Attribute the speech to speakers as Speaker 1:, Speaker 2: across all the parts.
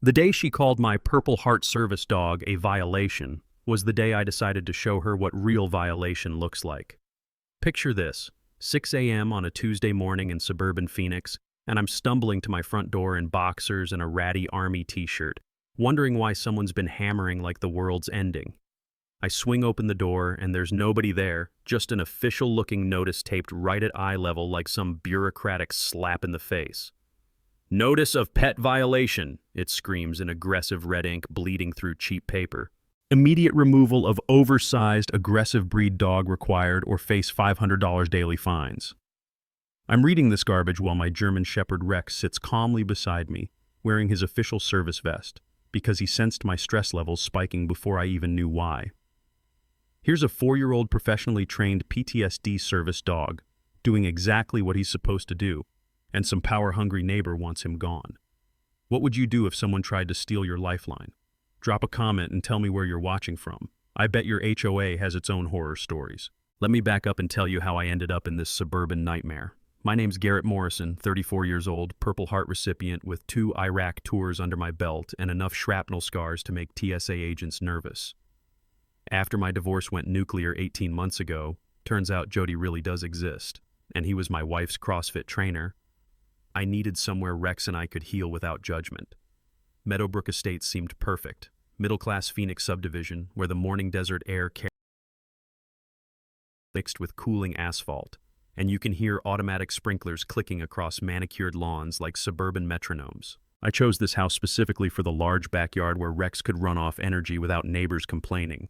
Speaker 1: The day she called my Purple Heart service dog a violation was the day I decided to show her what real violation looks like. Picture this, 6 a.m. on a Tuesday morning in suburban Phoenix, and I'm stumbling to my front door in boxers and a ratty army t-shirt, wondering why someone's been hammering like the world's ending. I swing open the door and there's nobody there, just an official-looking notice taped right at eye level like some bureaucratic slap in the face. "Notice of pet violation," it screams in aggressive red ink bleeding through cheap paper. "Immediate removal of oversized, aggressive breed dog required or face $500 daily fines." I'm reading this garbage while my German Shepherd Rex sits calmly beside me, wearing his official service vest, because he sensed my stress levels spiking before I even knew why. Here's a 4-year-old professionally trained PTSD service dog, doing exactly what he's supposed to do, and some power-hungry neighbor wants him gone. What would you do if someone tried to steal your lifeline? Drop a comment and tell me where you're watching from. I bet your HOA has its own horror stories. Let me back up and tell you how I ended up in this suburban nightmare. My name's Garrett Morrison, 34 years old, Purple Heart recipient with 2 Iraq tours under my belt and enough shrapnel scars to make TSA agents nervous. After my divorce went nuclear 18 months ago, turns out Jody really does exist, and he was my wife's CrossFit trainer. I needed somewhere Rex and I could heal without judgment. Meadowbrook Estates seemed perfect, middle-class Phoenix subdivision where the morning desert air mixed with cooling asphalt, and you can hear automatic sprinklers clicking across manicured lawns like suburban metronomes. I chose this house specifically for the large backyard where Rex could run off energy without neighbors complaining.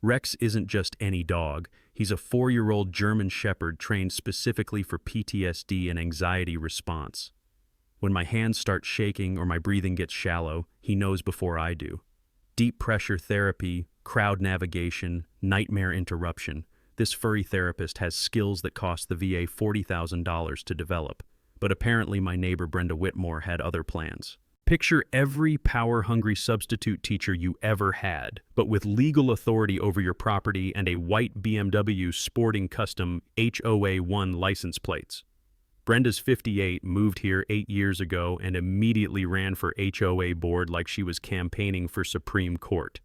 Speaker 1: Rex isn't just any dog. He's a 4-year-old German Shepherd trained specifically for PTSD and anxiety response. When my hands start shaking or my breathing gets shallow, he knows before I do. Deep pressure therapy, crowd navigation, nightmare interruption. This furry therapist has skills that cost the VA $40,000 to develop, but apparently my neighbor Brenda Whitmore had other plans. Picture every power-hungry substitute teacher you ever had, but with legal authority over your property and a white BMW sporting custom HOA 1 license plates. Brenda's 58, moved here 8 years ago, and immediately ran for HOA board like she was campaigning for Supreme Court.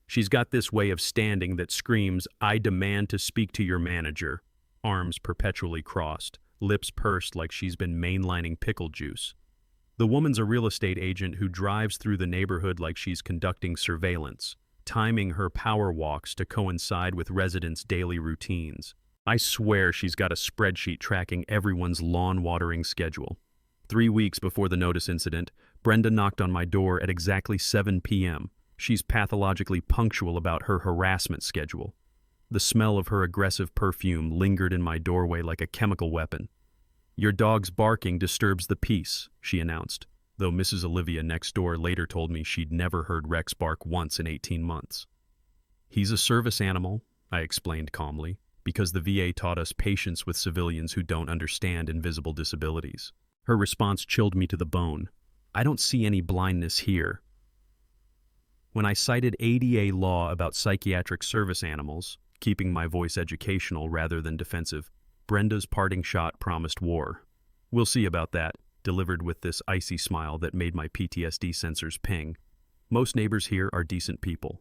Speaker 1: She's got this way of standing that screams, "I demand to speak to your manager," arms perpetually crossed, lips pursed like she's been mainlining pickle juice. The woman's a real estate agent who drives through the neighborhood like she's conducting surveillance, timing her power walks to coincide with residents' daily routines. I swear she's got a spreadsheet tracking everyone's lawn watering schedule. 3 weeks before the notice incident, Brenda knocked on my door at exactly 7 p.m. She's pathologically punctual about her harassment schedule. The smell of her aggressive perfume lingered in my doorway like a chemical weapon. "Your dog's barking disturbs the peace," she announced, though Mrs. Olivia next door later told me she'd never heard Rex bark once in 18 months. "He's a service animal," I explained calmly, because the VA taught us patience with civilians who don't understand invisible disabilities. Her response chilled me to the bone. "I don't see any blindness here." When I cited ADA law about psychiatric service animals, keeping my voice educational rather than defensive, Brenda's parting shot promised war. "We'll see about that," delivered with this icy smile that made my PTSD sensors ping. Most neighbors here are decent people.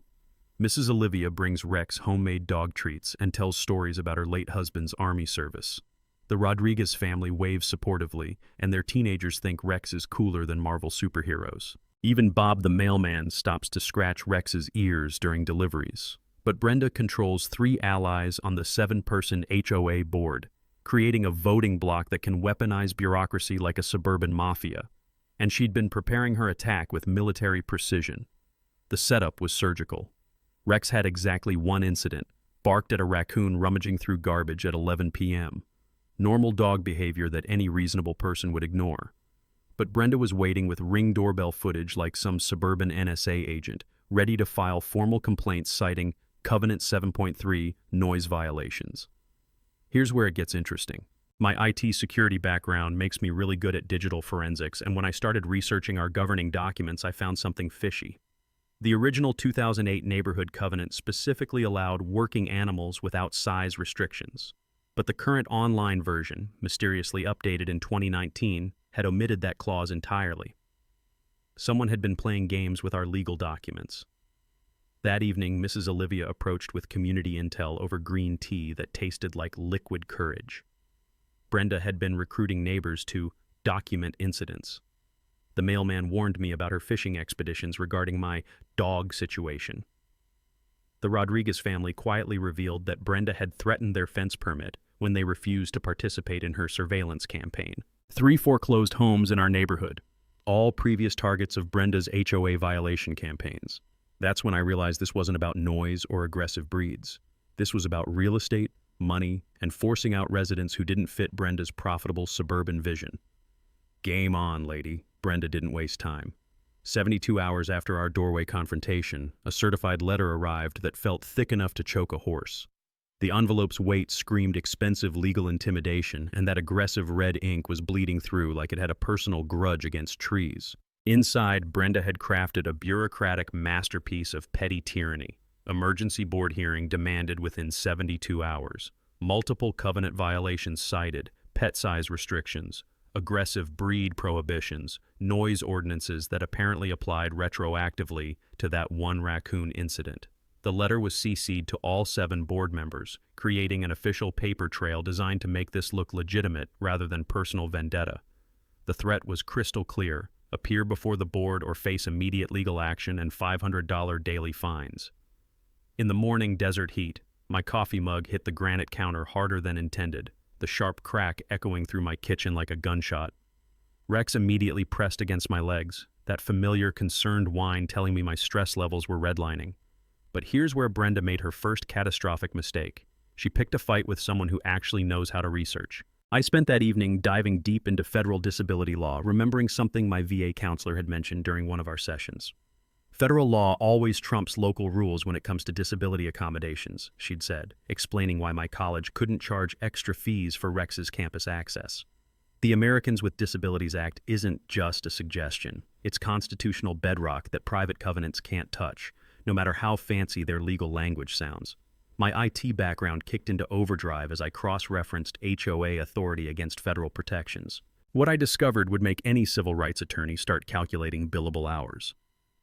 Speaker 1: Mrs. Olivia brings Rex homemade dog treats and tells stories about her late husband's army service. The Rodriguez family waves supportively, and their teenagers think Rex is cooler than Marvel superheroes. Even Bob the mailman stops to scratch Rex's ears during deliveries. But Brenda controls 3 allies on the 7-person HOA board, creating a voting bloc that can weaponize bureaucracy like a suburban mafia. And she'd been preparing her attack with military precision. The setup was surgical. Rex had exactly 1 incident, barked at a raccoon rummaging through garbage at 11 p.m. Normal dog behavior that any reasonable person would ignore. But Brenda was waiting with Ring doorbell footage like some suburban NSA agent, ready to file formal complaints citing Covenant 7.3 noise violations. Here's where it gets interesting. My IT security background makes me really good at digital forensics, and when I started researching our governing documents, I found something fishy. The original 2008 Neighborhood Covenant specifically allowed working animals without size restrictions. But the current online version, mysteriously updated in 2019, had omitted that clause entirely. Someone had been playing games with our legal documents. That evening, Mrs. Olivia approached with community intel over green tea that tasted like liquid courage. Brenda had been recruiting neighbors to document incidents. The mailman warned me about her fishing expeditions regarding my dog situation. The Rodriguez family quietly revealed that Brenda had threatened their fence permit when they refused to participate in her surveillance campaign. 3 foreclosed homes in our neighborhood, all previous targets of Brenda's HOA violation campaigns. That's when I realized this wasn't about noise or aggressive breeds. This was about real estate, money, and forcing out residents who didn't fit Brenda's profitable suburban vision. Game on, lady. Brenda didn't waste time. 72 hours after our doorway confrontation, a certified letter arrived that felt thick enough to choke a horse. The envelope's weight screamed expensive legal intimidation, and that aggressive red ink was bleeding through like it had a personal grudge against trees. Inside, Brenda had crafted a bureaucratic masterpiece of petty tyranny. Emergency board hearing demanded within 72 hours. Multiple covenant violations cited, pet size restrictions, aggressive breed prohibitions, noise ordinances that apparently applied retroactively to that one raccoon incident. The letter was CC'd to all 7 board members, creating an official paper trail designed to make this look legitimate rather than personal vendetta. The threat was crystal clear: appear before the board or face immediate legal action and $500 daily fines. In the morning desert heat, my coffee mug hit the granite counter harder than intended, the sharp crack echoing through my kitchen like a gunshot. Rex immediately pressed against my legs, that familiar, concerned whine telling me my stress levels were redlining. But here's where Brenda made her first catastrophic mistake. She picked a fight with someone who actually knows how to research. I spent that evening diving deep into federal disability law, remembering something my VA counselor had mentioned during one of our sessions. Federal law always trumps local rules when it comes to disability accommodations, she'd said, explaining why my college couldn't charge extra fees for Rex's campus access. The Americans with Disabilities Act isn't just a suggestion. It's constitutional bedrock that private covenants can't touch, no matter how fancy their legal language sounds. My IT background kicked into overdrive as I cross-referenced HOA authority against federal protections. What I discovered would make any civil rights attorney start calculating billable hours.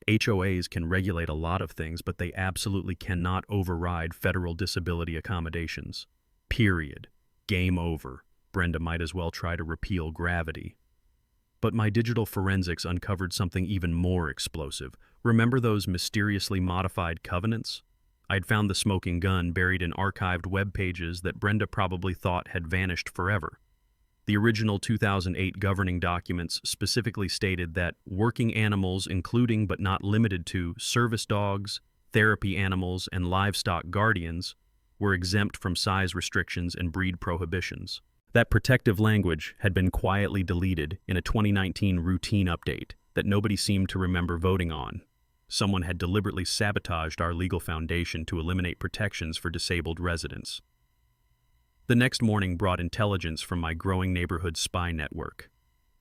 Speaker 1: HOAs can regulate a lot of things, but they absolutely cannot override federal disability accommodations. Period. Game over. Brenda might as well try to repeal gravity. But my digital forensics uncovered something even more explosive. Remember those mysteriously modified covenants? I'd found the smoking gun buried in archived web pages that Brenda probably thought had vanished forever. The original 2008 governing documents specifically stated that working animals, including but not limited to service dogs, therapy animals, and livestock guardians, were exempt from size restrictions and breed prohibitions. That protective language had been quietly deleted in a 2019 routine update that nobody seemed to remember voting on. Someone had deliberately sabotaged our legal foundation to eliminate protections for disabled residents. The next morning brought intelligence from my growing neighborhood spy network.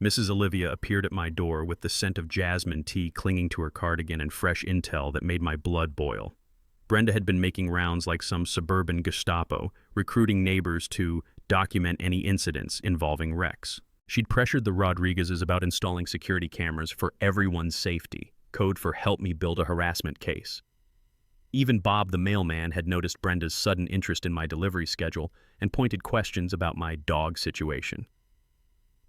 Speaker 1: Mrs. Olivia appeared at my door with the scent of jasmine tea clinging to her cardigan and fresh intel that made my blood boil. Brenda had been making rounds like some suburban Gestapo, recruiting neighbors to document any incidents involving Rex. She'd pressured the Rodriguezes about installing security cameras for everyone's safety, code for help me build a harassment case. Even Bob the mailman had noticed Brenda's sudden interest in my delivery schedule and pointed questions about my dog situation.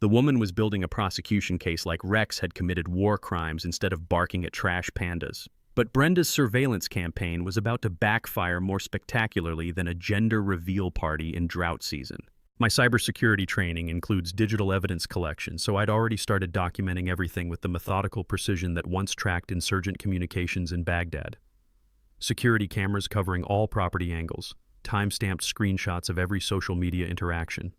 Speaker 1: The woman was building a prosecution case like Rex had committed war crimes instead of barking at trash pandas. But Brenda's surveillance campaign was about to backfire more spectacularly than a gender reveal party in drought season. My cybersecurity training includes digital evidence collection, so I'd already started documenting everything with the methodical precision that once tracked insurgent communications in Baghdad. Security cameras covering all property angles, time-stamped screenshots of every social media interaction,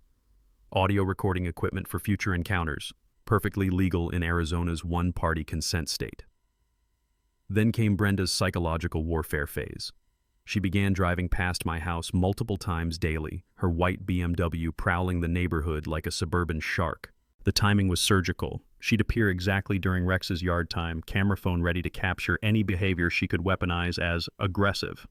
Speaker 1: audio recording equipment for future encounters, perfectly legal in Arizona's one-party consent state. Then came Brenda's psychological warfare phase. She began driving past my house multiple times daily, her white BMW prowling the neighborhood like a suburban shark. The timing was surgical. She'd appear exactly during Rex's yard time, camera phone ready to capture any behavior she could weaponize as aggressive.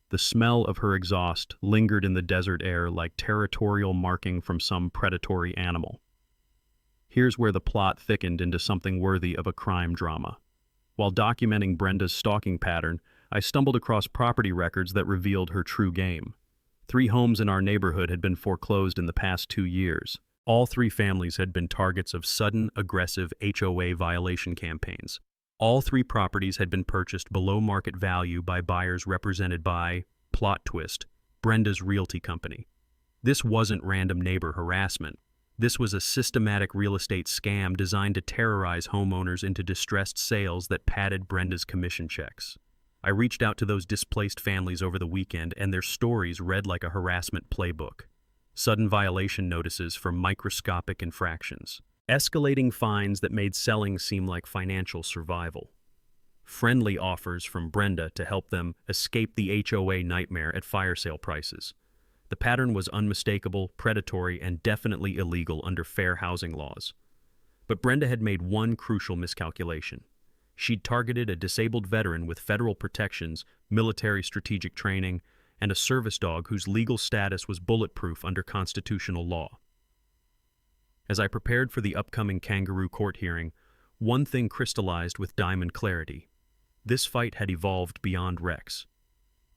Speaker 1: The smell of her exhaust lingered in the desert air like territorial marking from some predatory animal. Here's where the plot thickened into something worthy of a crime drama. While documenting Brenda's stalking pattern, I stumbled across property records that revealed her true game. 3 homes in our neighborhood had been foreclosed in the past 2 years. All 3 families had been targets of sudden, aggressive HOA violation campaigns. All 3 properties had been purchased below market value by buyers represented by, plot twist, Brenda's realty company. This wasn't random neighbor harassment. This was a systematic real estate scam designed to terrorize homeowners into distressed sales that padded Brenda's commission checks. I reached out to those displaced families over the weekend, and their stories read like a harassment playbook. Sudden violation notices for microscopic infractions. Escalating fines that made selling seem like financial survival. Friendly offers from Brenda to help them escape the HOA nightmare at fire sale prices. The pattern was unmistakable, predatory, and definitely illegal under fair housing laws. But Brenda had made one crucial miscalculation. She'd targeted a disabled veteran with federal protections, military strategic training, and a service dog whose legal status was bulletproof under constitutional law. As I prepared for the upcoming kangaroo court hearing, one thing crystallized with diamond clarity. This fight had evolved beyond Rex.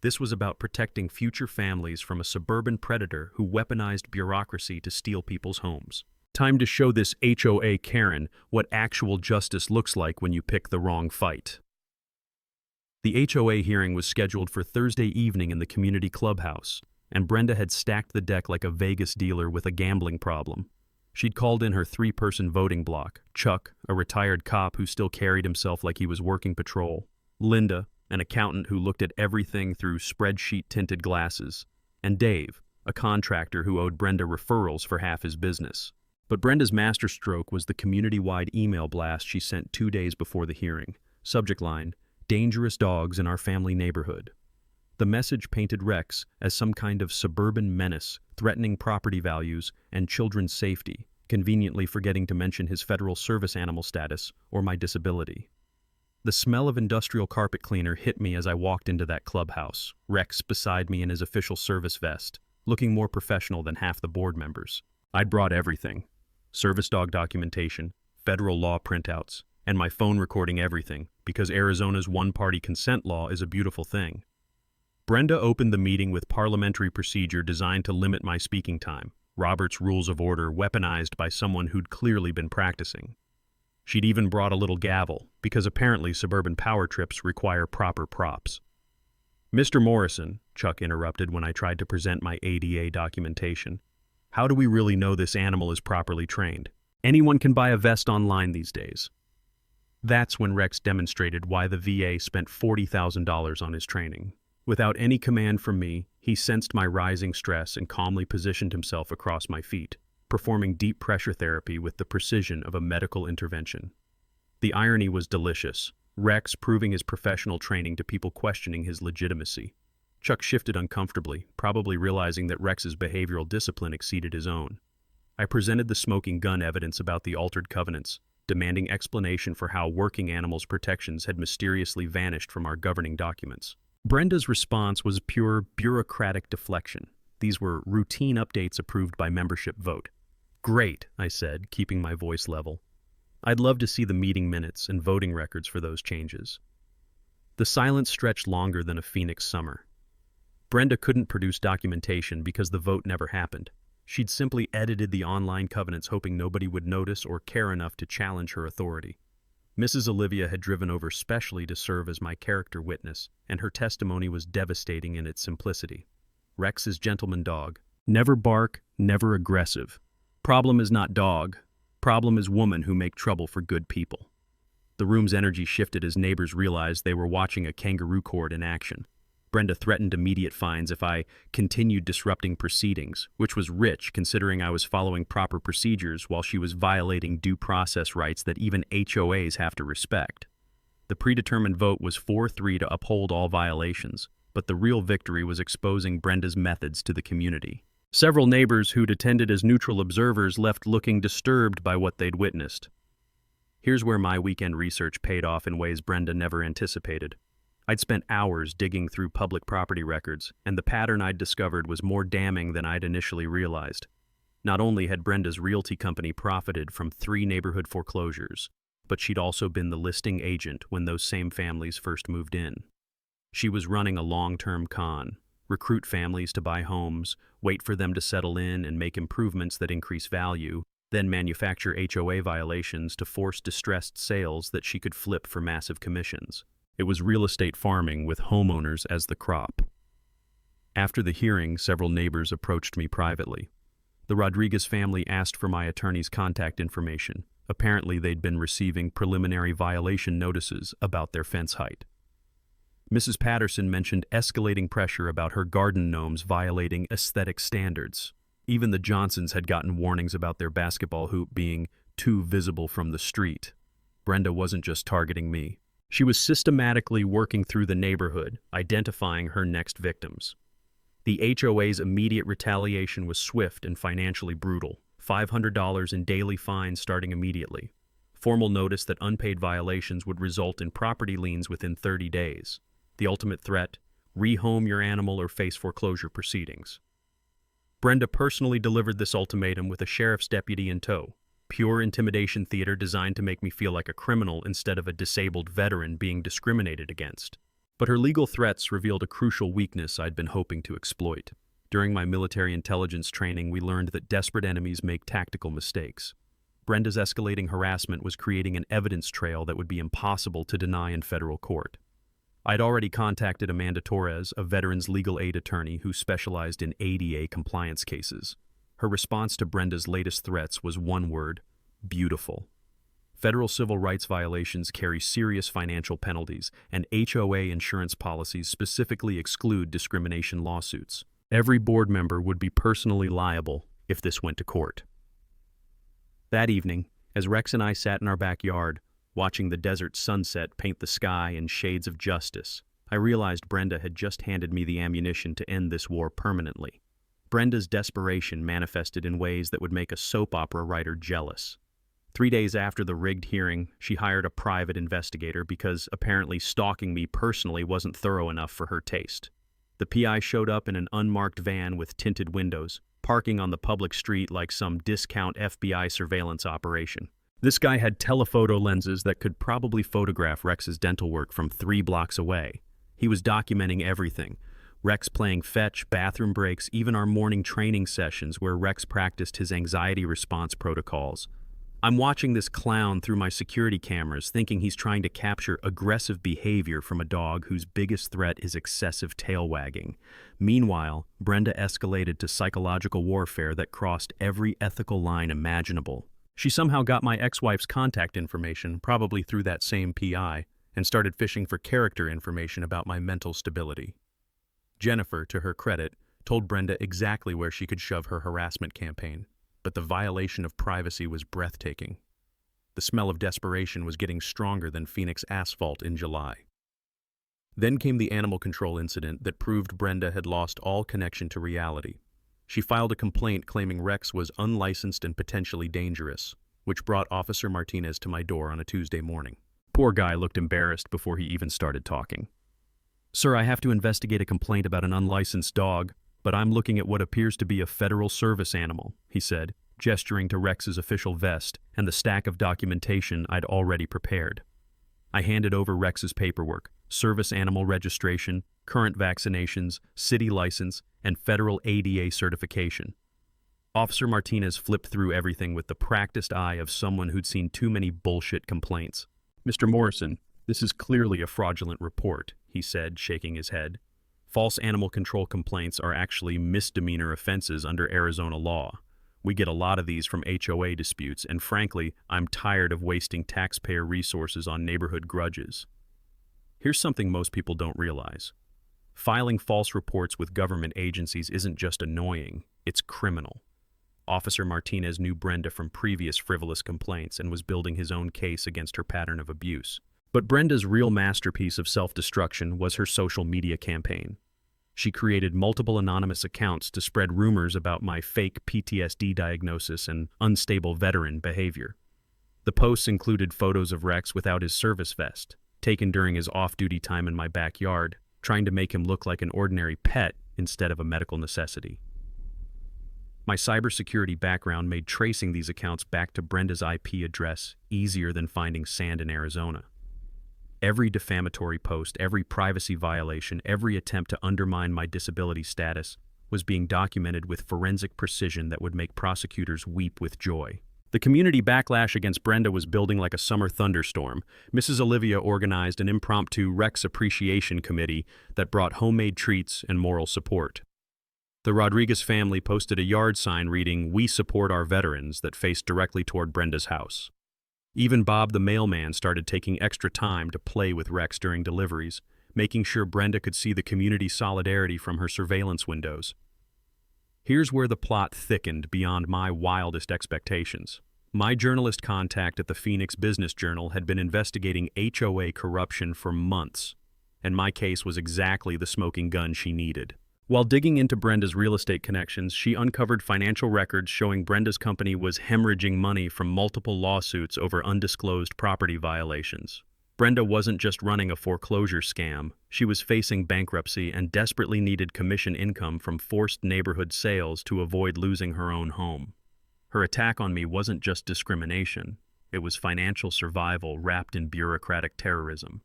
Speaker 1: This was about protecting future families from a suburban predator who weaponized bureaucracy to steal people's homes. Time to show this HOA Karen what actual justice looks like when you pick the wrong fight. The HOA hearing was scheduled for Thursday evening in the community clubhouse, and Brenda had stacked the deck like a Vegas dealer with a gambling problem. She'd called in her 3-person voting block: Chuck, a retired cop who still carried himself like he was working patrol; Linda, an accountant who looked at everything through spreadsheet-tinted glasses; and Dave, a contractor who owed Brenda referrals for half his business. But Brenda's masterstroke was the community-wide email blast she sent 2 days before the hearing. Subject line: dangerous dogs in our family neighborhood. The message painted Rex as some kind of suburban menace, threatening property values and children's safety, conveniently forgetting to mention his federal service animal status or my disability. The smell of industrial carpet cleaner hit me as I walked into that clubhouse, Rex beside me in his official service vest, looking more professional than half the board members. I'd brought everything: service dog documentation, federal law printouts, and my phone recording everything, because Arizona's one-party consent law is a beautiful thing. Brenda opened the meeting with parliamentary procedure designed to limit my speaking time, Robert's Rules of Order weaponized by someone who'd clearly been practicing. She'd even brought a little gavel, because apparently suburban power trips require proper props. "Mr. Morrison," Chuck interrupted when I tried to present my ADA documentation, "how do we really know this animal is properly trained? Anyone can buy a vest online these days." That's when Rex demonstrated why the VA spent $40,000 on his training. Without any command from me, he sensed my rising stress and calmly positioned himself across my feet, performing deep pressure therapy with the precision of a medical intervention. The irony was delicious, Rex proving his professional training to people questioning his legitimacy. Chuck shifted uncomfortably, probably realizing that Rex's behavioral discipline exceeded his own. I presented the smoking gun evidence about the altered covenants, demanding explanation for how working animals' protections had mysteriously vanished from our governing documents. Brenda's response was pure bureaucratic deflection. These were routine updates approved by membership vote. "Great," I said, keeping my voice level. "I'd love to see the meeting minutes and voting records for those changes." The silence stretched longer than a Phoenix summer. Brenda couldn't produce documentation because the vote never happened. She'd simply edited the online covenants hoping nobody would notice or care enough to challenge her authority. Mrs. Olivia had driven over specially to serve as my character witness, and her testimony was devastating in its simplicity. Rex's gentleman dog. Never bark, never aggressive. Problem is not dog. Problem is woman who make trouble for good people. The room's energy shifted as neighbors realized they were watching a kangaroo court in action. Brenda threatened immediate fines if I continued disrupting proceedings, which was rich considering I was following proper procedures while she was violating due process rights that even HOAs have to respect. The predetermined vote was 4-3 to uphold all violations, but the real victory was exposing Brenda's methods to the community. Several neighbors who'd attended as neutral observers left looking disturbed by what they'd witnessed. Here's where my weekend research paid off in ways Brenda never anticipated. I'd spent hours digging through public property records, and the pattern I'd discovered was more damning than I'd initially realized. Not only had Brenda's realty company profited from 3 neighborhood foreclosures, but she'd also been the listing agent when those same families first moved in. She was running a long-term con: recruit families to buy homes, wait for them to settle in and make improvements that increase value, then manufacture HOA violations to force distressed sales that she could flip for massive commissions. It was real estate farming with homeowners as the crop. After the hearing, several neighbors approached me privately. The Rodriguez family asked for my attorney's contact information. Apparently, they'd been receiving preliminary violation notices about their fence height. Mrs. Patterson mentioned escalating pressure about her garden gnomes violating aesthetic standards. Even the Johnsons had gotten warnings about their basketball hoop being too visible from the street. Brenda wasn't just targeting me. She was systematically working through the neighborhood, identifying her next victims. The HOA's immediate retaliation was swift and financially brutal. $500 in daily fines starting immediately. Formal notice that unpaid violations would result in property liens within 30 days. The ultimate threat: rehome your animal or face foreclosure proceedings. Brenda personally delivered this ultimatum with a sheriff's deputy in tow. Pure intimidation theater designed to make me feel like a criminal instead of a disabled veteran being discriminated against. But her legal threats revealed a crucial weakness I'd been hoping to exploit. During my military intelligence training, we learned that desperate enemies make tactical mistakes. Brenda's escalating harassment was creating an evidence trail that would be impossible to deny in federal court. I'd already contacted Amanda Torres, a veterans legal aid attorney who specialized in ADA compliance cases. Her response to Brenda's latest threats was one word: beautiful. Federal civil rights violations carry serious financial penalties, and HOA insurance policies specifically exclude discrimination lawsuits. Every board member would be personally liable if this went to court. That evening, as Rex and I sat in our backyard, watching the desert sunset paint the sky in shades of justice, I realized Brenda had just handed me the ammunition to end this war permanently. Brenda's desperation manifested in ways that would make a soap opera writer jealous. 3 days after the rigged hearing, she hired a private investigator because apparently stalking me personally wasn't thorough enough for her taste. The PI showed up in an unmarked van with tinted windows, parking on the public street like some discount FBI surveillance operation. This guy had telephoto lenses that could probably photograph Rex's dental work from 3 blocks away. He was documenting everything: Rex playing fetch, bathroom breaks, even our morning training sessions where Rex practiced his anxiety response protocols. I'm watching this clown through my security cameras, thinking he's trying to capture aggressive behavior from a dog whose biggest threat is excessive tail wagging. Meanwhile, Brenda escalated to psychological warfare that crossed every ethical line imaginable. She somehow got my ex-wife's contact information, probably through that same PI, and started fishing for character information about my mental stability. Jennifer, to her credit, told Brenda exactly where she could shove her harassment campaign. But the violation of privacy was breathtaking. The smell of desperation was getting stronger than Phoenix asphalt in July. Then came the animal control incident that proved Brenda had lost all connection to reality. She filed a complaint claiming Rex was unlicensed and potentially dangerous, which brought Officer Martinez to my door on a Tuesday morning. Poor guy looked embarrassed before he even started talking. "Sir, I have to investigate a complaint about an unlicensed dog, but I'm looking at what appears to be a federal service animal," he said, gesturing to Rex's official vest and the stack of documentation I'd already prepared. I handed over Rex's paperwork: service animal registration, current vaccinations, city license, and federal ADA certification. Officer Martinez flipped through everything with the practiced eye of someone who'd seen too many bullshit complaints. "Mr. Morrison, this is clearly a fraudulent report," he said, shaking his head. "False animal control complaints are actually misdemeanor offenses under Arizona law. We get a lot of these from HOA disputes, and frankly, I'm tired of wasting taxpayer resources on neighborhood grudges." Here's something most people don't realize. Filing false reports with government agencies isn't just annoying, it's criminal. Officer Martinez knew Brenda from previous frivolous complaints and was building his own case against her pattern of abuse. But Brenda's real masterpiece of self-destruction was her social media campaign. She created multiple anonymous accounts to spread rumors about my fake PTSD diagnosis and unstable veteran behavior. The posts included photos of Rex without his service vest, taken during his off-duty time in my backyard, trying to make him look like an ordinary pet instead of a medical necessity. My cybersecurity background made tracing these accounts back to Brenda's IP address easier than finding sand in Arizona. Every defamatory post, every privacy violation, every attempt to undermine my disability status was being documented with forensic precision that would make prosecutors weep with joy. The community backlash against Brenda was building like a summer thunderstorm. Mrs. Olivia organized an impromptu Rex Appreciation Committee that brought homemade treats and moral support. The Rodriguez family posted a yard sign reading, "We support our veterans," that faced directly toward Brenda's house. Even Bob the mailman started taking extra time to play with Rex during deliveries, making sure Brenda could see the community solidarity from her surveillance windows. Here's where the plot thickened beyond my wildest expectations. My journalist contact at the Phoenix Business Journal had been investigating HOA corruption for months, and my case was exactly the smoking gun she needed. While digging into Brenda's real estate connections, she uncovered financial records showing Brenda's company was hemorrhaging money from multiple lawsuits over undisclosed property violations. Brenda wasn't just running a foreclosure scam, she was facing bankruptcy and desperately needed commission income from forced neighborhood sales to avoid losing her own home. Her attack on me wasn't just discrimination, it was financial survival wrapped in bureaucratic terrorism.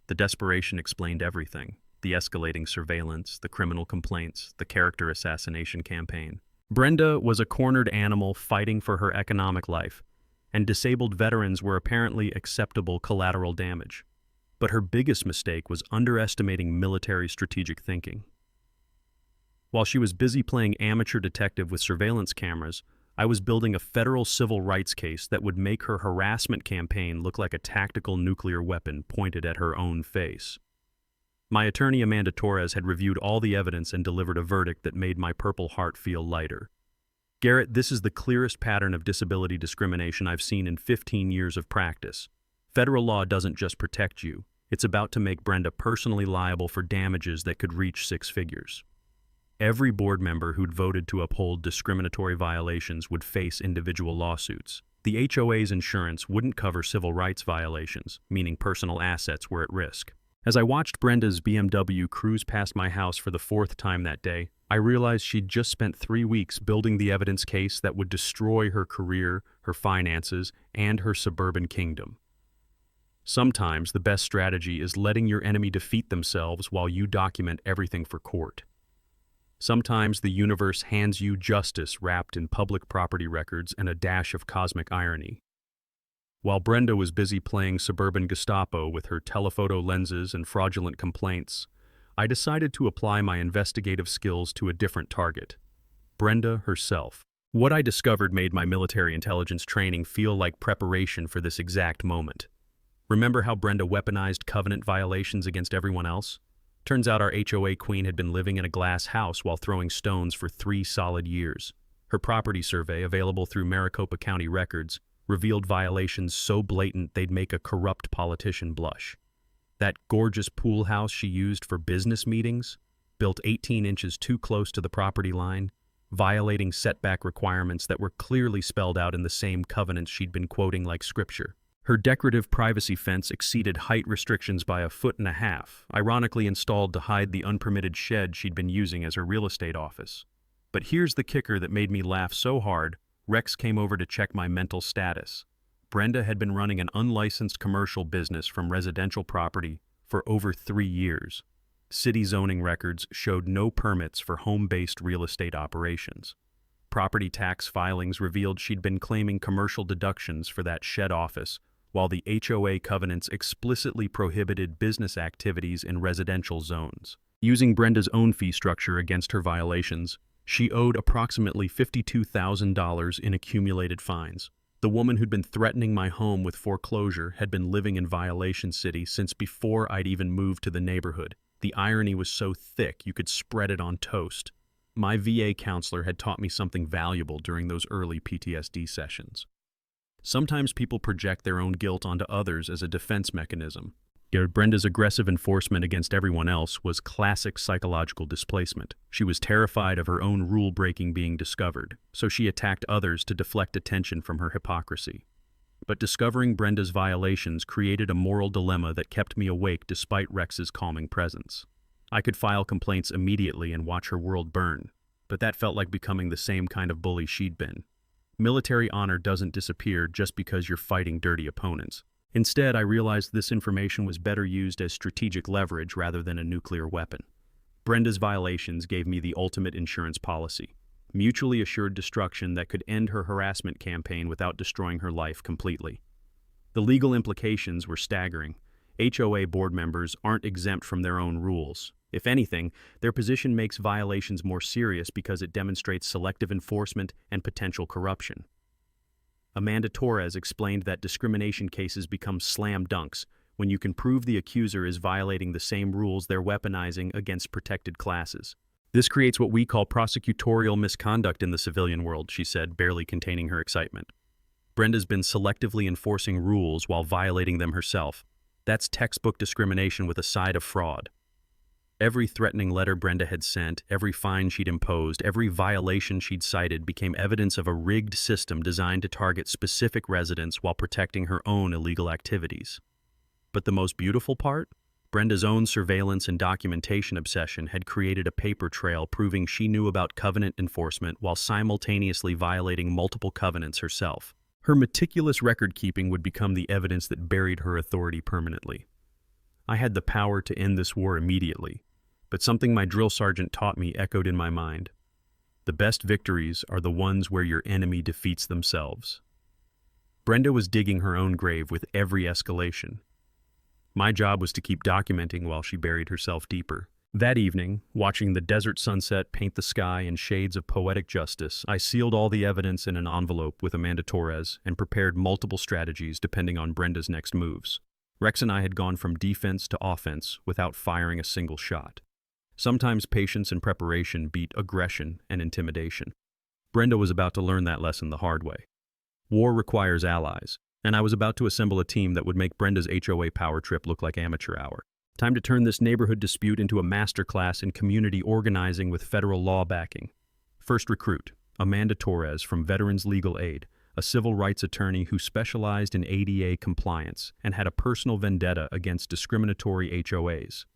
Speaker 1: The desperation explained everything: the escalating surveillance, the criminal complaints, the character assassination campaign. Brenda was a cornered animal fighting for her economic life, and disabled veterans were apparently acceptable collateral damage. But her biggest mistake was underestimating military strategic thinking. While she was busy playing amateur detective with surveillance cameras, I was building a federal civil rights case that would make her harassment campaign look like a tactical nuclear weapon pointed at her own face. My attorney Amanda Torres had reviewed all the evidence and delivered a verdict that made my Purple Heart feel lighter. "Garrett, this is the clearest pattern of disability discrimination I've seen in 15 years of practice. Federal law doesn't just protect you, it's about to make Brenda personally liable for damages that could reach 6 figures. Every board member who'd voted to uphold discriminatory violations would face individual lawsuits. The HOA's insurance wouldn't cover civil rights violations, meaning personal assets were at risk." As I watched Brenda's BMW cruise past my house for the 4th time that day, I realized she'd just spent 3 weeks building the evidence case that would destroy her career, her finances, and her suburban kingdom. Sometimes the best strategy is letting your enemy defeat themselves while you document everything for court. Sometimes the universe hands you justice wrapped in public property records and a dash of cosmic irony. While Brenda was busy playing suburban Gestapo with her telephoto lenses and fraudulent complaints, I decided to apply my investigative skills to a different target: Brenda herself. What I discovered made my military intelligence training feel like preparation for this exact moment. Remember how Brenda weaponized covenant violations against everyone else? Turns out our HOA queen had been living in a glass house while throwing stones for 3 solid years. Her property survey, available through Maricopa County records, revealed violations so blatant they'd make a corrupt politician blush. That gorgeous pool house she used for business meetings, built 18 inches too close to the property line, violating setback requirements that were clearly spelled out in the same covenants she'd been quoting like scripture. Her decorative privacy fence exceeded height restrictions by 1.5 feet, ironically installed to hide the unpermitted shed she'd been using as her real estate office. But here's the kicker that made me laugh so hard, Rex came over to check my mental status. Brenda had been running an unlicensed commercial business from residential property for over 3 years. City zoning records showed no permits for home-based real estate operations. Property tax filings revealed she'd been claiming commercial deductions for that shed office, while the HOA covenants explicitly prohibited business activities in residential zones. Using Brenda's own fee structure against her violations, she owed approximately $52,000 in accumulated fines. The woman who'd been threatening my home with foreclosure had been living in Violation City since before I'd even moved to the neighborhood. The irony was so thick you could spread it on toast. My VA counselor had taught me something valuable during those early PTSD sessions. Sometimes people project their own guilt onto others as a defense mechanism. Brenda's aggressive enforcement against everyone else was classic psychological displacement. She was terrified of her own rule-breaking being discovered, so she attacked others to deflect attention from her hypocrisy. But discovering Brenda's violations created a moral dilemma that kept me awake despite Rex's calming presence. I could file complaints immediately and watch her world burn, but that felt like becoming the same kind of bully she'd been. Military honor doesn't disappear just because you're fighting dirty opponents. Instead, I realized this information was better used as strategic leverage rather than a nuclear weapon. Brenda's violations gave me the ultimate insurance policy: mutually assured destruction that could end her harassment campaign without destroying her life completely. The legal implications were staggering. HOA board members aren't exempt from their own rules. If anything, their position makes violations more serious because it demonstrates selective enforcement and potential corruption. Amanda Torres explained that discrimination cases become slam dunks when you can prove the accuser is violating the same rules they're weaponizing against protected classes. This creates what we call prosecutorial misconduct in the civilian world, she said, barely containing her excitement. Brenda's been selectively enforcing rules while violating them herself. That's textbook discrimination with a side of fraud. Every threatening letter Brenda had sent, every fine she'd imposed, every violation she'd cited became evidence of a rigged system designed to target specific residents while protecting her own illegal activities. But the most beautiful part? Brenda's own surveillance and documentation obsession had created a paper trail proving she knew about covenant enforcement while simultaneously violating multiple covenants herself. Her meticulous record-keeping would become the evidence that buried her authority permanently. I had the power to end this war immediately, but something my drill sergeant taught me echoed in my mind. The best victories are the ones where your enemy defeats themselves. Brenda was digging her own grave with every escalation. My job was to keep documenting while she buried herself deeper. That evening, watching the desert sunset paint the sky in shades of poetic justice, I sealed all the evidence in an envelope with Amanda Torres and prepared multiple strategies depending on Brenda's next moves. Rex and I had gone from defense to offense without firing a single shot. Sometimes patience and preparation beat aggression and intimidation. Brenda was about to learn that lesson the hard way. War requires allies, and I was about to assemble a team that would make Brenda's HOA power trip look like amateur hour. Time to turn this neighborhood dispute into a masterclass in community organizing with federal law backing. First recruit, Amanda Torres from Veterans Legal Aid, a civil rights attorney who specialized in ADA compliance and had a personal vendetta against discriminatory HOAs.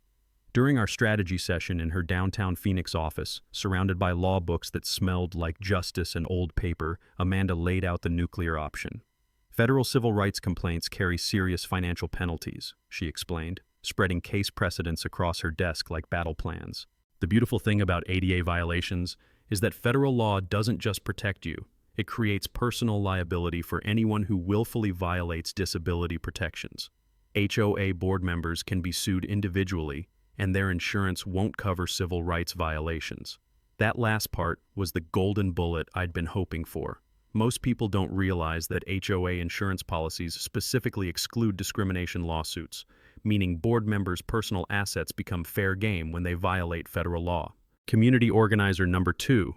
Speaker 1: During our strategy session in her downtown Phoenix office, surrounded by law books that smelled like justice and old paper, Amanda laid out the nuclear option. Federal civil rights complaints carry serious financial penalties, she explained, spreading case precedents across her desk like battle plans. The beautiful thing about ADA violations is that federal law doesn't just protect you, it creates personal liability for anyone who willfully violates disability protections. HOA board members can be sued individually, and their insurance won't cover civil rights violations. That last part was the golden bullet I'd been hoping for. Most people don't realize that HOA insurance policies specifically exclude discrimination lawsuits, meaning board members' personal assets become fair game when they violate federal law. Community organizer number 2,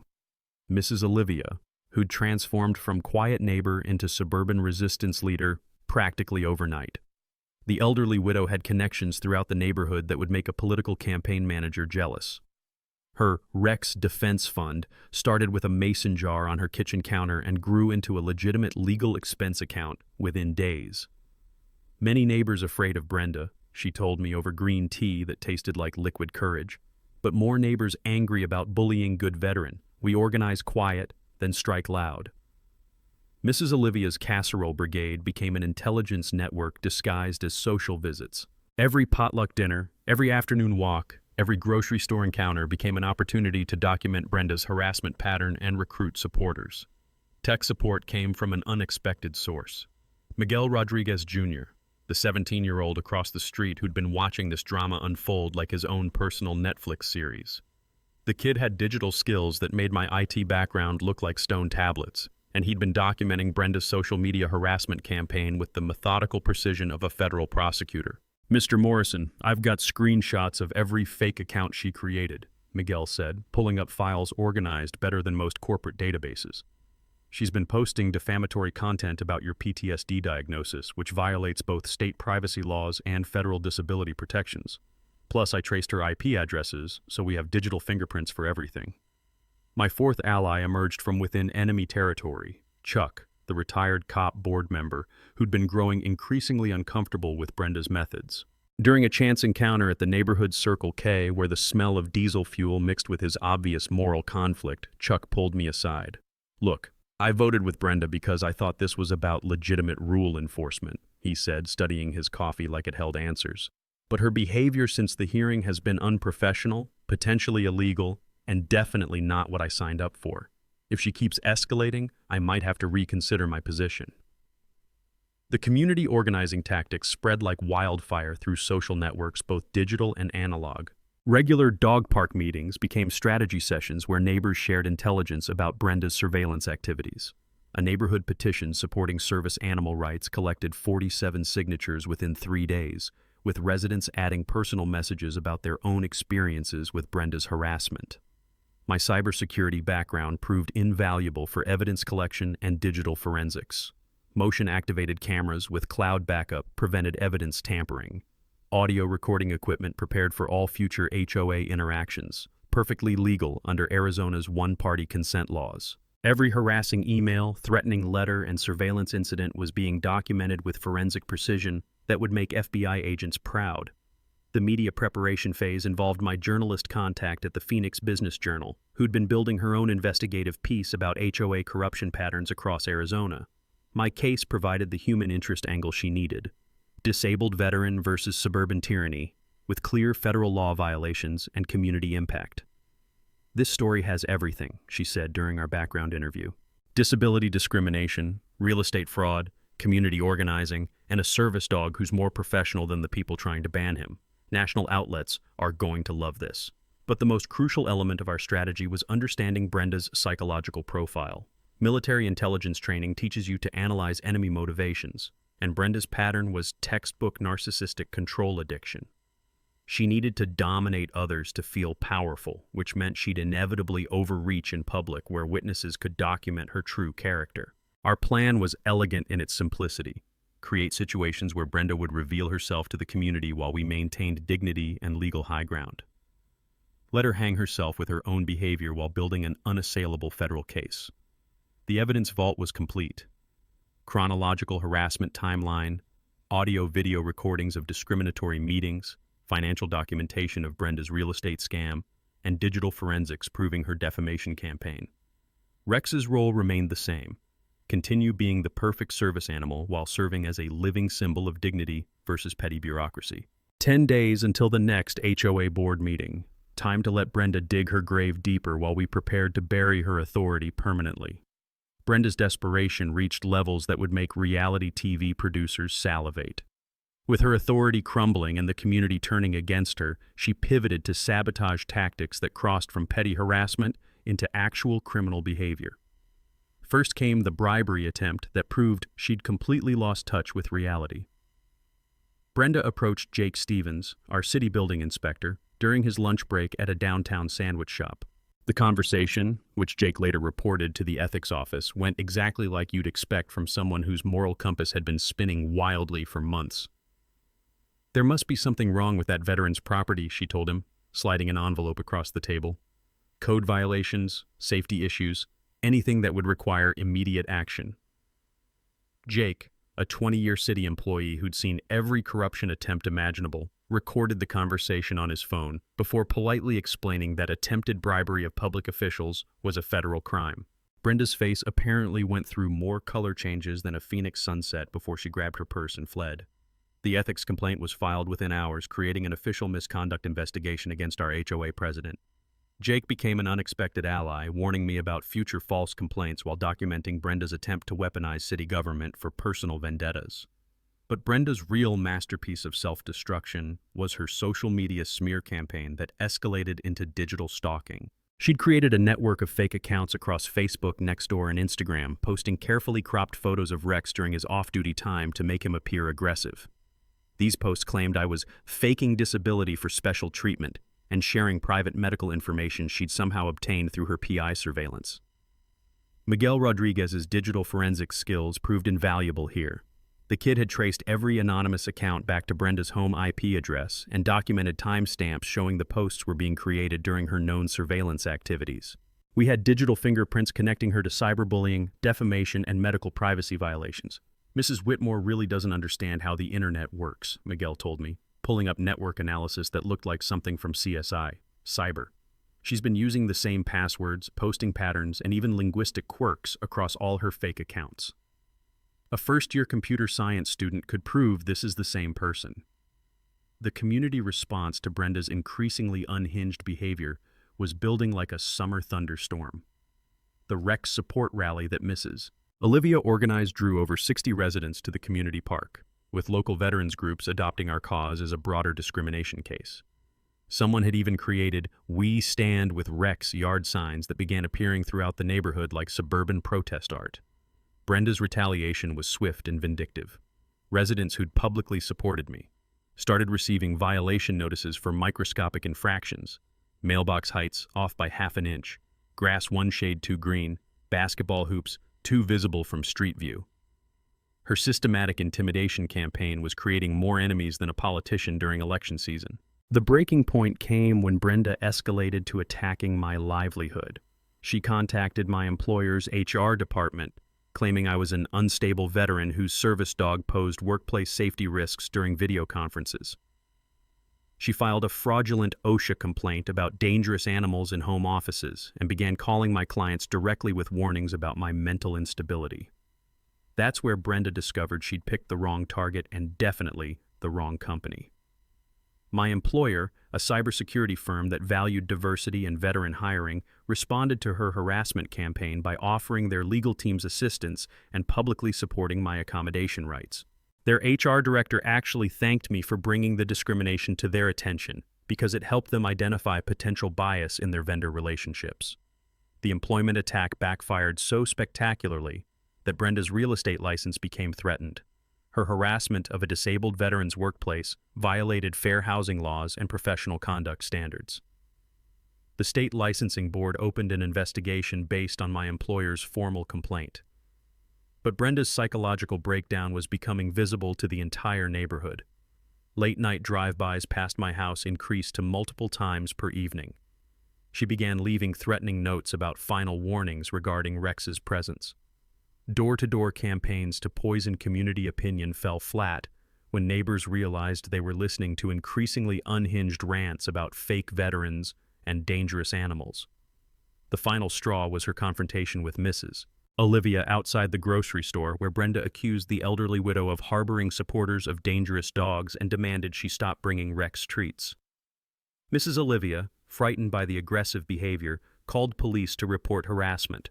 Speaker 1: Mrs. Olivia, who'd transformed from quiet neighbor into suburban resistance leader practically overnight. The elderly widow had connections throughout the neighborhood that would make a political campaign manager jealous. Her Rex Defense Fund started with a mason jar on her kitchen counter and grew into a legitimate legal expense account within days. Many neighbors afraid of Brenda, she told me over green tea that tasted like liquid courage, but more neighbors angry about bullying good veteran. We organize quiet, then strike loud. Mrs. Olivia's casserole brigade became an intelligence network disguised as social visits. Every potluck dinner, every afternoon walk, every grocery store encounter became an opportunity to document Brenda's harassment pattern and recruit supporters. Tech support came from an unexpected source. Miguel Rodriguez Jr., the 17-year-old across the street who'd been watching this drama unfold like his own personal Netflix series. The kid had digital skills that made my IT background look like stone tablets, and he'd been documenting Brenda's social media harassment campaign with the methodical precision of a federal prosecutor. "Mr. Morrison, I've got screenshots of every fake account she created," Miguel said, pulling up files organized better than most corporate databases. "She's been posting defamatory content about your PTSD diagnosis, which violates both state privacy laws and federal disability protections. Plus, I traced her IP addresses, so we have digital fingerprints for everything." My fourth ally emerged from within enemy territory, Chuck, the retired cop board member who'd been growing increasingly uncomfortable with Brenda's methods. During a chance encounter at the neighborhood Circle K, where the smell of diesel fuel mixed with his obvious moral conflict, Chuck pulled me aside. Look, I voted with Brenda because I thought this was about legitimate rule enforcement, he said, studying his coffee like it held answers. But her behavior since the hearing has been unprofessional, potentially illegal, and definitely not what I signed up for. If she keeps escalating, I might have to reconsider my position. The community organizing tactics spread like wildfire through social networks, both digital and analog. Regular dog park meetings became strategy sessions where neighbors shared intelligence about Brenda's surveillance activities. A neighborhood petition supporting service animal rights collected 47 signatures within 3 days, with residents adding personal messages about their own experiences with Brenda's harassment. My cybersecurity background proved invaluable for evidence collection and digital forensics. Motion-activated cameras with cloud backup prevented evidence tampering. Audio recording equipment prepared for all future HOA interactions, perfectly legal under Arizona's one-party consent laws. Every harassing email, threatening letter, and surveillance incident was being documented with forensic precision that would make FBI agents proud. The media preparation phase involved my journalist contact at the Phoenix Business Journal, who'd been building her own investigative piece about HOA corruption patterns across Arizona. My case provided the human interest angle she needed. Disabled veteran versus suburban tyranny, with clear federal law violations and community impact. This story has everything, she said during our background interview. Disability discrimination, real estate fraud, community organizing, and a service dog who's more professional than the people trying to ban him. National outlets are going to love this. But the most crucial element of our strategy was understanding Brenda's psychological profile. Military intelligence training teaches you to analyze enemy motivations, and Brenda's pattern was textbook narcissistic control addiction. She needed to dominate others to feel powerful, which meant she'd inevitably overreach in public where witnesses could document her true character. Our plan was elegant in its simplicity. Create situations where Brenda would reveal herself to the community while we maintained dignity and legal high ground. Let her hang herself with her own behavior while building an unassailable federal case. The evidence vault was complete. Chronological harassment timeline, audio-video recordings of discriminatory meetings, financial documentation of Brenda's real estate scam, and digital forensics proving her defamation campaign. Rex's role remained the same. Continue being the perfect service animal while serving as a living symbol of dignity versus petty bureaucracy. 10 days until the next HOA board meeting. Time to let Brenda dig her grave deeper while we prepared to bury her authority permanently. Brenda's desperation reached levels that would make reality TV producers salivate. With her authority crumbling and the community turning against her, she pivoted to sabotage tactics that crossed from petty harassment into actual criminal behavior. First came the bribery attempt that proved she'd completely lost touch with reality. Brenda approached Jake Stevens, our city building inspector, during his lunch break at a downtown sandwich shop. The conversation, which Jake later reported to the ethics office, went exactly like you'd expect from someone whose moral compass had been spinning wildly for months. There must be something wrong with that veteran's property, she told him, sliding an envelope across the table. Code violations, safety issues, anything that would require immediate action. Jake, a 20-year city employee who'd seen every corruption attempt imaginable, recorded the conversation on his phone before politely explaining that attempted bribery of public officials was a federal crime. Brenda's face apparently went through more color changes than a Phoenix sunset before she grabbed her purse and fled. The ethics complaint was filed within hours, creating an official misconduct investigation against our HOA president. Jake became an unexpected ally, warning me about future false complaints while documenting Brenda's attempt to weaponize city government for personal vendettas. But Brenda's real masterpiece of self-destruction was her social media smear campaign that escalated into digital stalking. She'd created a network of fake accounts across Facebook, Nextdoor, and Instagram, posting carefully cropped photos of Rex during his off-duty time to make him appear aggressive. These posts claimed I was faking disability for special treatment and sharing private medical information she'd somehow obtained through her PI surveillance. Miguel Rodriguez's digital forensics skills proved invaluable here. The kid had traced every anonymous account back to Brenda's home IP address and documented timestamps showing the posts were being created during her known surveillance activities. We had digital fingerprints connecting her to cyberbullying, defamation, and medical privacy violations. Mrs. Whitmore really doesn't understand how the internet works, Miguel told me. pulling up network analysis that looked like something from CSI, Cyber. She's been using the same passwords, posting patterns, and even linguistic quirks across all her fake accounts. A first-year computer science student could prove this is the same person. The community response to Brenda's increasingly unhinged behavior was building like a summer thunderstorm. The Rex support rally that misses. Olivia drew over 60 residents to the community park, with local veterans groups adopting our cause as a broader discrimination case. Someone had even created "We Stand with Rex" yard signs that began appearing throughout the neighborhood like suburban protest art. Brenda's retaliation was swift and vindictive. Residents who'd publicly supported me started receiving violation notices for microscopic infractions: mailbox heights off by half an inch, grass 1 shade too green, basketball hoops too visible from street view. Her systematic intimidation campaign was creating more enemies than a politician during election season. The breaking point came when Brenda escalated to attacking my livelihood. She contacted my employer's HR department, claiming I was an unstable veteran whose service dog posed workplace safety risks during video conferences. She filed a fraudulent OSHA complaint about dangerous animals in home offices and began calling my clients directly with warnings about my mental instability. That's where Brenda discovered she'd picked the wrong target and definitely the wrong company. My employer, a cybersecurity firm that valued diversity and veteran hiring, responded to her harassment campaign by offering their legal team's assistance and publicly supporting my accommodation rights. Their HR director actually thanked me for bringing the discrimination to their attention because it helped them identify potential bias in their vendor relationships. The employment attack backfired so spectacularly that Brenda's real estate license became threatened. Her harassment of a disabled veteran's workplace violated fair housing laws and professional conduct standards. The state licensing board opened an investigation based on my employer's formal complaint. But Brenda's psychological breakdown was becoming visible to the entire neighborhood. Late-night drive-bys past my house increased to multiple times per evening. She began leaving threatening notes about final warnings regarding Rex's presence. Door-to-door campaigns to poison community opinion fell flat when neighbors realized they were listening to increasingly unhinged rants about fake veterans and dangerous animals. The final straw was her confrontation with Mrs. Olivia outside the grocery store, where Brenda accused the elderly widow of harboring supporters of dangerous dogs and demanded she stop bringing Rex treats. Mrs. Olivia, frightened by the aggressive behavior, called police to report harassment.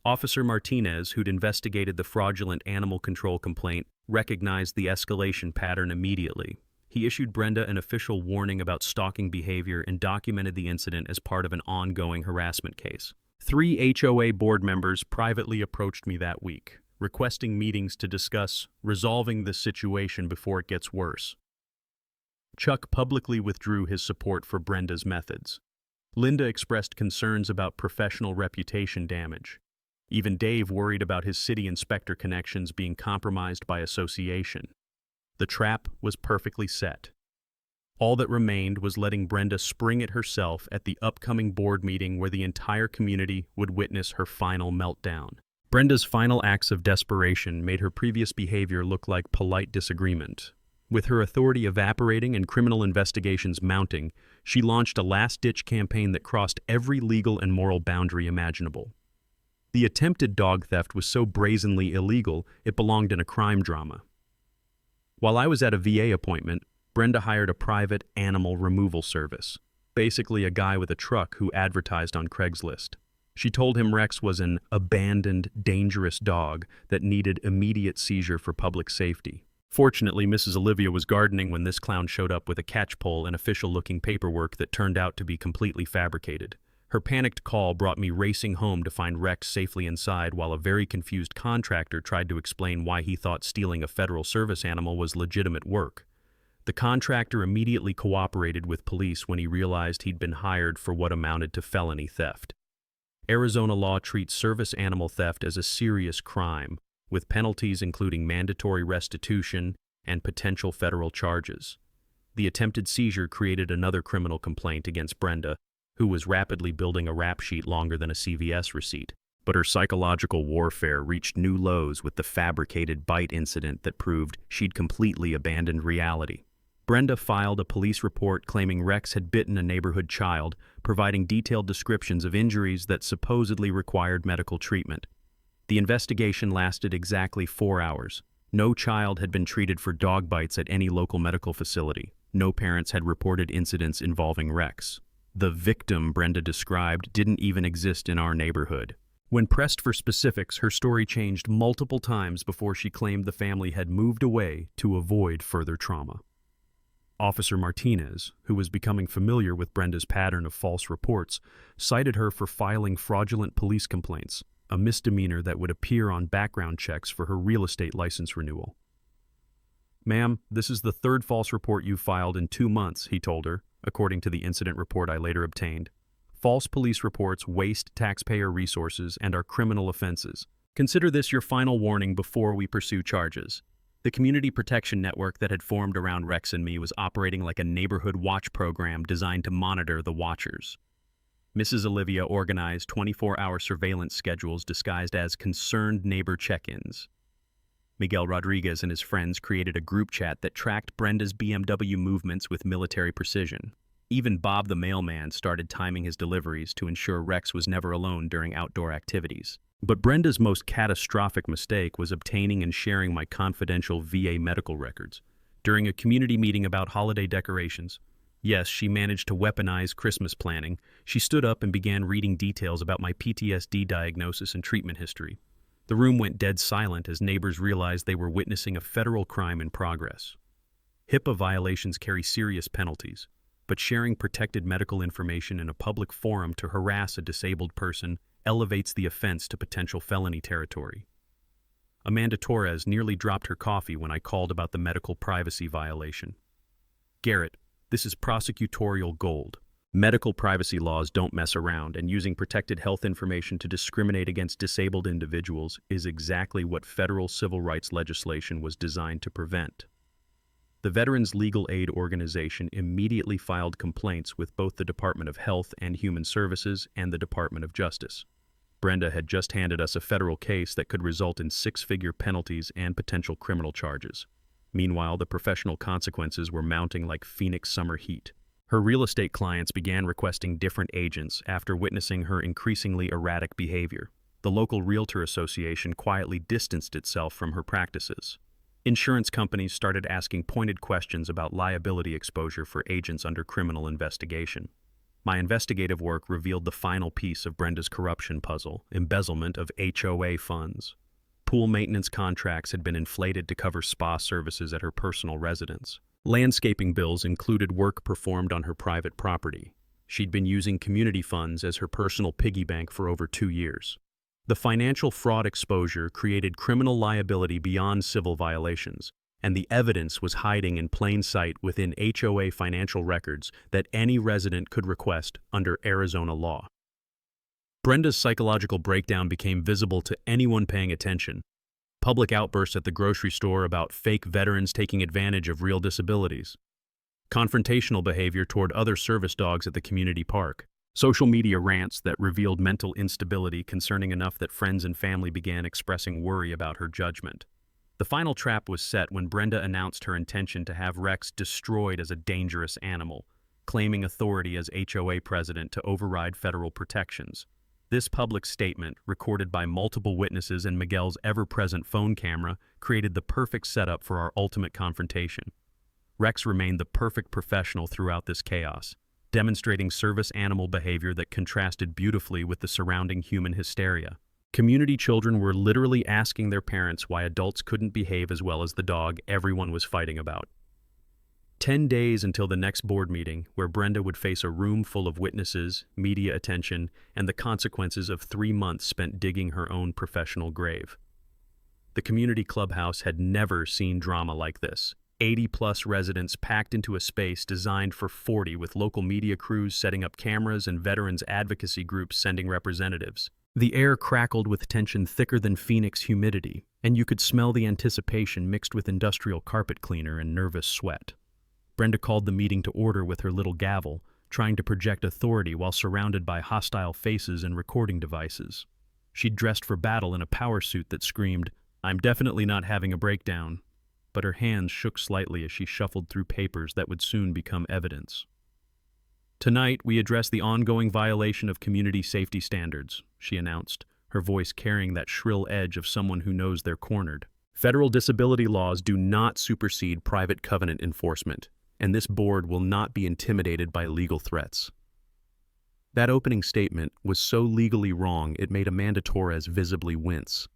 Speaker 1: Officer Martinez, who'd investigated the fraudulent animal control complaint, recognized the escalation pattern immediately. He issued Brenda an official warning about stalking behavior and documented the incident as part of an ongoing harassment case. 3 HOA board members privately approached me that week, requesting meetings to discuss resolving the situation before it gets worse. Chuck publicly withdrew his support for Brenda's methods. Linda expressed concerns about professional reputation damage. Even Dave worried about his city inspector connections being compromised by association. The trap was perfectly set. All that remained was letting Brenda spring it herself at the upcoming board meeting where the entire community would witness her final meltdown. Brenda's final acts of desperation made her previous behavior look like polite disagreement. With her authority evaporating and criminal investigations mounting, she launched a last-ditch campaign that crossed every legal and moral boundary imaginable. The attempted dog theft was so brazenly illegal, it belonged in a crime drama. While I was at a VA appointment, Brenda hired a private animal removal service, basically a guy with a truck who advertised on Craigslist. She told him Rex was an abandoned, dangerous dog that needed immediate seizure for public safety. Fortunately, Mrs. Olivia was gardening when this clown showed up with a catch pole and official-looking paperwork that turned out to be completely fabricated. Her panicked call brought me racing home to find Rex safely inside, while a very confused contractor tried to explain why he thought stealing a federal service animal was legitimate work. The contractor immediately cooperated with police when he realized he'd been hired for what amounted to felony theft. Arizona law treats service animal theft as a serious crime, with penalties including mandatory restitution and potential federal charges. The attempted seizure created another criminal complaint against Brenda, who was rapidly building a rap sheet longer than a CVS receipt. But her psychological warfare reached new lows with the fabricated bite incident that proved she'd completely abandoned reality. Brenda filed a police report claiming Rex had bitten a neighborhood child, providing detailed descriptions of injuries that supposedly required medical treatment. The investigation lasted exactly 4 hours. No child had been treated for dog bites at any local medical facility. No parents had reported incidents involving Rex. The victim Brenda described didn't even exist in our neighborhood. When pressed for specifics, her story changed multiple times before she claimed the family had moved away to avoid further trauma. Officer Martinez, who was becoming familiar with Brenda's pattern of false reports, cited her for filing fraudulent police complaints, a misdemeanor that would appear on background checks for her real estate license renewal. "Ma'am, this is the third false report you've filed in 2 months," he told her, according to the incident report I later obtained. "False police reports waste taxpayer resources and are criminal offenses. Consider this your final warning before we pursue charges." The community protection network that had formed around Rex and me was operating like a neighborhood watch program designed to monitor the watchers. Mrs. Olivia organized 24-hour surveillance schedules disguised as concerned neighbor check-ins. Miguel Rodriguez and his friends created a group chat that tracked Brenda's BMW movements with military precision. Even Bob the mailman started timing his deliveries to ensure Rex was never alone during outdoor activities. But Brenda's most catastrophic mistake was obtaining and sharing my confidential VA medical records. During a community meeting about holiday decorations, yes, she managed to weaponize Christmas planning. She stood up and began reading details about my PTSD diagnosis and treatment history. The room went dead silent as neighbors realized they were witnessing a federal crime in progress. HIPAA violations carry serious penalties, but sharing protected medical information in a public forum to harass a disabled person elevates the offense to potential felony territory. Amanda Torres nearly dropped her coffee when I called about the medical privacy violation. "Garrett, this is prosecutorial gold. Medical privacy laws don't mess around, and using protected health information to discriminate against disabled individuals is exactly what federal civil rights legislation was designed to prevent." The Veterans Legal Aid Organization immediately filed complaints with both the Department of Health and Human Services and the Department of Justice. Brenda had just handed us a federal case that could result in 6-figure penalties and potential criminal charges. Meanwhile, the professional consequences were mounting like Phoenix summer heat. Her real estate clients began requesting different agents after witnessing her increasingly erratic behavior. The local realtor association quietly distanced itself from her practices. Insurance companies started asking pointed questions about liability exposure for agents under criminal investigation. My investigative work revealed the final piece of Brenda's corruption puzzle: embezzlement of HOA funds. Pool maintenance contracts had been inflated to cover spa services at her personal residence. Landscaping bills included work performed on her private property. She'd been using community funds as her personal piggy bank for over 2 years. The financial fraud exposure created criminal liability beyond civil violations, and the evidence was hiding in plain sight within HOA financial records that any resident could request under Arizona law. Brenda's psychological breakdown became visible to anyone paying attention. Public outbursts at the grocery store about fake veterans taking advantage of real disabilities. Confrontational behavior toward other service dogs at the community park. Social media rants that revealed mental instability concerning enough that friends and family began expressing worry about her judgment. The final trap was set when Brenda announced her intention to have Rex destroyed as a dangerous animal, claiming authority as HOA president to override federal protections. This public statement, recorded by multiple witnesses and Miguel's ever-present phone camera, created the perfect setup for our ultimate confrontation. Rex remained the perfect professional throughout this chaos, demonstrating service animal behavior that contrasted beautifully with the surrounding human hysteria. Community children were literally asking their parents why adults couldn't behave as well as the dog everyone was fighting about. 10 days until the next board meeting, where Brenda would face a room full of witnesses, media attention, and the consequences of 3 months spent digging her own professional grave. The community clubhouse had never seen drama like this. 80-plus residents packed into a space designed for 40, with local media crews setting up cameras and veterans advocacy groups sending representatives. The air crackled with tension thicker than Phoenix humidity, and you could smell the anticipation mixed with industrial carpet cleaner and nervous sweat. Brenda called the meeting to order with her little gavel, trying to project authority while surrounded by hostile faces and recording devices. She'd dressed for battle in a power suit that screamed, "I'm definitely not having a breakdown." but her hands shook slightly as she shuffled through papers that would soon become evidence. "Tonight, we address the ongoing violation of community safety standards," she announced, her voice carrying that shrill edge of someone who knows they're cornered. "Federal disability laws do not supersede private covenant enforcement, and this board will not be intimidated by legal threats." That opening statement was so legally wrong it made Amanda Torres visibly wince.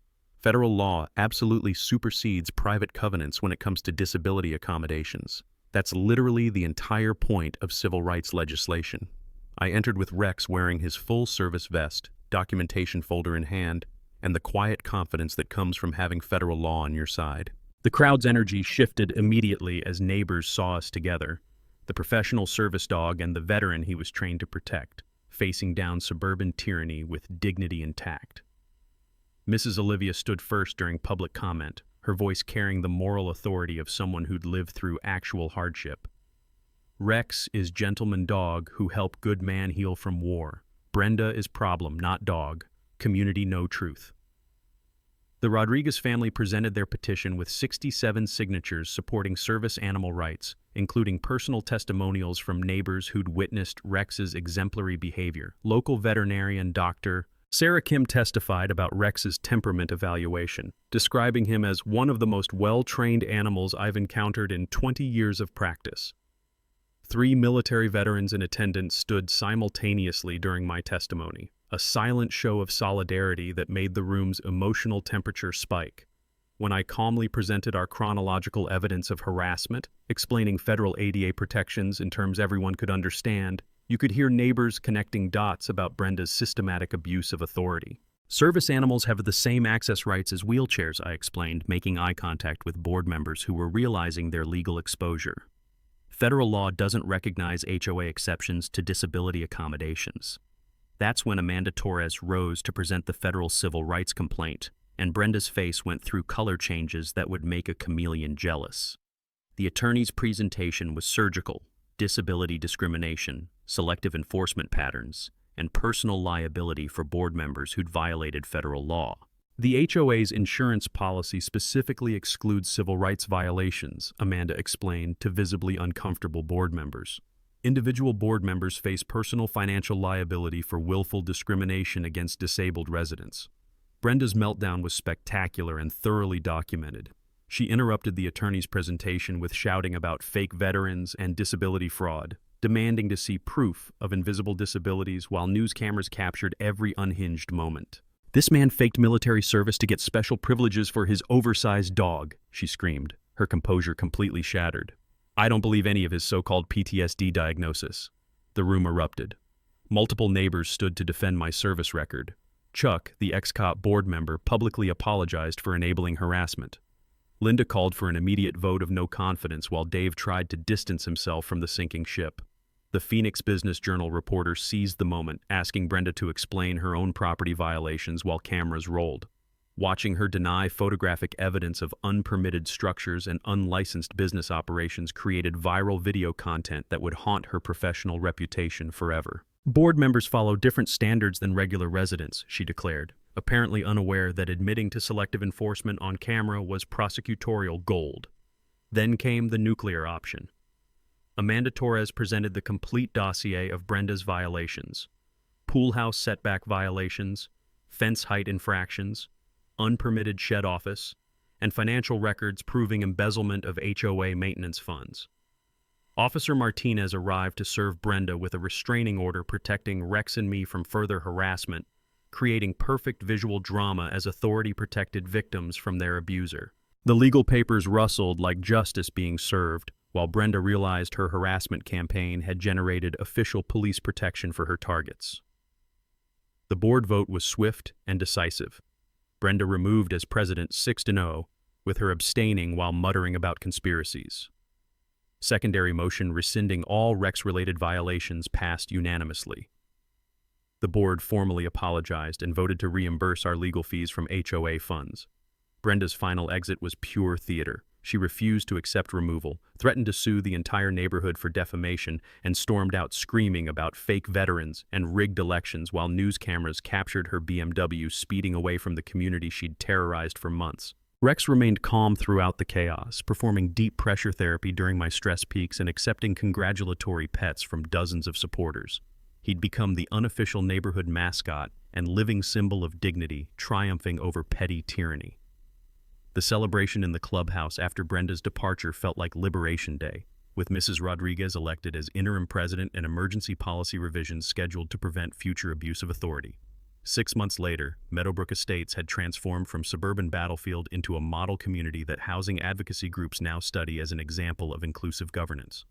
Speaker 1: Federal law absolutely supersedes private covenants when it comes to disability accommodations. That's literally the entire point of civil rights legislation. I entered with Rex wearing his full-service vest, documentation folder in hand, and the quiet confidence that comes from having federal law on your side. The crowd's energy shifted immediately as neighbors saw us together, the professional service dog and the veteran he was trained to protect, facing down suburban tyranny with dignity intact. Mrs. Olivia stood first during public comment, her voice carrying the moral authority of someone who'd lived through actual hardship. "Rex is gentleman dog who helped good man heal from war. Brenda is problem, not dog. Community no truth." The Rodriguez family presented their petition with 67 signatures supporting service animal rights, including personal testimonials from neighbors who'd witnessed Rex's exemplary behavior. Local veterinarian Dr. Sarah Kim testified about Rex's temperament evaluation, describing him as one of the most well-trained animals I've encountered in 20 years of practice. 3 military veterans in attendance stood simultaneously during my testimony, a silent show of solidarity that made the room's emotional temperature spike. When I calmly presented our chronological evidence of harassment, explaining federal ADA protections in terms everyone could understand, you could hear neighbors connecting dots about Brenda's systematic abuse of authority. "Service animals have the same access rights as wheelchairs," I explained, making eye contact with board members who were realizing their legal exposure. "Federal law doesn't recognize HOA exceptions to disability accommodations." That's when Amanda Torres rose to present the federal civil rights complaint, and Brenda's face went through color changes that would make a chameleon jealous. The attorney's presentation was surgical: disability discrimination, selective enforcement patterns, and personal liability for board members who'd violated federal law. "The HOA's insurance policy specifically excludes civil rights violations," Amanda explained to visibly uncomfortable board members. "Individual board members face personal financial liability for willful discrimination against disabled residents." Brenda's meltdown was spectacular and thoroughly documented. She interrupted the attorney's presentation with shouting about fake veterans and disability fraud, demanding to see proof of invisible disabilities while news cameras captured every unhinged moment. "This man faked military service to get special privileges for his oversized dog," she screamed, her composure completely shattered. "I don't believe any of his so-called PTSD diagnosis." The room erupted. Multiple neighbors stood to defend my service record. Chuck, the ex-cop board member, publicly apologized for enabling harassment. Linda called for an immediate vote of no confidence while Dave tried to distance himself from the sinking ship. The Phoenix Business Journal reporter seized the moment, asking Brenda to explain her own property violations while cameras rolled. Watching her deny photographic evidence of unpermitted structures and unlicensed business operations created viral video content that would haunt her professional reputation forever. "Board members follow different standards than regular residents," she declared, apparently unaware that admitting to selective enforcement on camera was prosecutorial gold. Then came the nuclear option. Amanda Torres presented the complete dossier of Brenda's violations: pool house setback violations, fence height infractions, unpermitted shed office, and financial records proving embezzlement of HOA maintenance funds. Officer Martinez arrived to serve Brenda with a restraining order protecting Rex and me from further harassment, creating perfect visual drama as authority protected victims from their abuser. The legal papers rustled like justice being served, while Brenda realized her harassment campaign had generated official police protection for her targets. The board vote was swift and decisive. Brenda removed as president 6-0, with her abstaining while muttering about conspiracies. Secondary motion rescinding all Rex-related violations passed unanimously. The board formally apologized and voted to reimburse our legal fees from HOA funds. Brenda's final exit was pure theater. She refused to accept removal, threatened to sue the entire neighborhood for defamation, and stormed out screaming about fake veterans and rigged elections while news cameras captured her BMW speeding away from the community she'd terrorized for months. Rex remained calm throughout the chaos, performing deep pressure therapy during my stress peaks and accepting congratulatory pets from dozens of supporters. He'd become the unofficial neighborhood mascot and living symbol of dignity, triumphing over petty tyranny. The celebration in the clubhouse after Brenda's departure felt like Liberation Day, with Mrs. Rodriguez elected as interim president and emergency policy revisions scheduled to prevent future abuse of authority. 6 months later, Meadowbrook Estates had transformed from suburban battlefield into a model community that housing advocacy groups now study as an example of inclusive governance.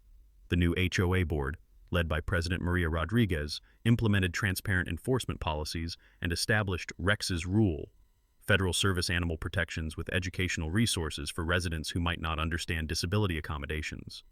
Speaker 1: The new HOA board, led by President Maria Rodriguez, implemented transparent enforcement policies and established Rex's Rule, federal service animal protections with educational resources for residents who might not understand disability accommodations.